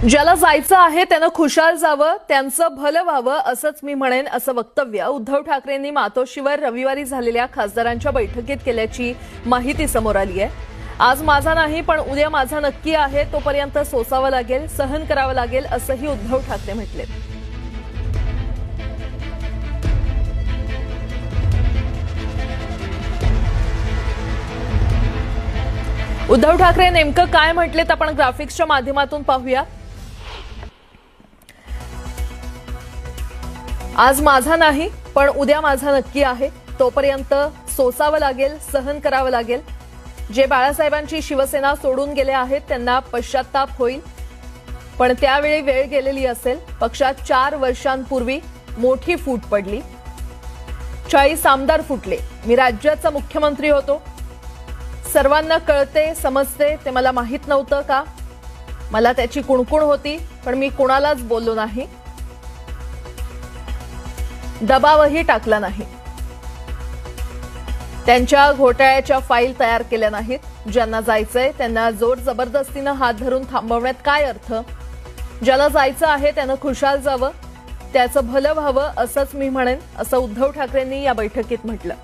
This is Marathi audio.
ज्याला जायचं आहे त्यानं खुशाल जावं, त्यांचं भलं व्हावं असंच मी म्हणेन, असं वक्तव्य उद्धव ठाकरेंनी मातोश्रीवर रविवारी झालेल्या खासदारांच्या बैठकीत केल्याची माहिती समोर आली आहे। आज माझा नाही पण उद्या माझा नक्की आहे, तोपर्यंत सोसावं लागेल, सहन करावं लागेल असंही उद्धव ठाकरे म्हटले। उद्धव ठाकरे नेमकं काय म्हटलेत आपण ग्राफिक्सच्या माध्यमातून पाहूया। आज माझा नाही पण उद्या माझा नक्की आहे, तोपर्यंत सोसावं लागेल, सहन करावं लागेल। जे बाळासाहेबांची शिवसेना सोडून गेले आहेत त्यांना पश्चाताप होईल, पण त्यावेळी वेळ गेलेली असेल। पक्षात 4 वर्षांपूर्वी मोठी फूट पडली, 40 आमदार फुटले। मी राज्याचा मुख्यमंत्री होतो, सर्वांना कळते समजते, ते मला माहित नव्हतं का? मला त्याची कुणकुण होती पण मी कुणालाच बोललो नाही, दबावही टाकला नाही। त्यांच्या घोटाळ्याच्या फाईल तयार केल्या नाहीत। ज्यांना जायचंय त्यांना जोर जबरदस्तीनं हात धरून थांबवण्यात काय अर्थ? ज्याला जायचं आहे त्यानं खुशाल जावं, त्याचं भलं व्हावं असंच मी म्हणेन, असं उद्धव ठाकरेंनी या बैठकीत म्हटलं।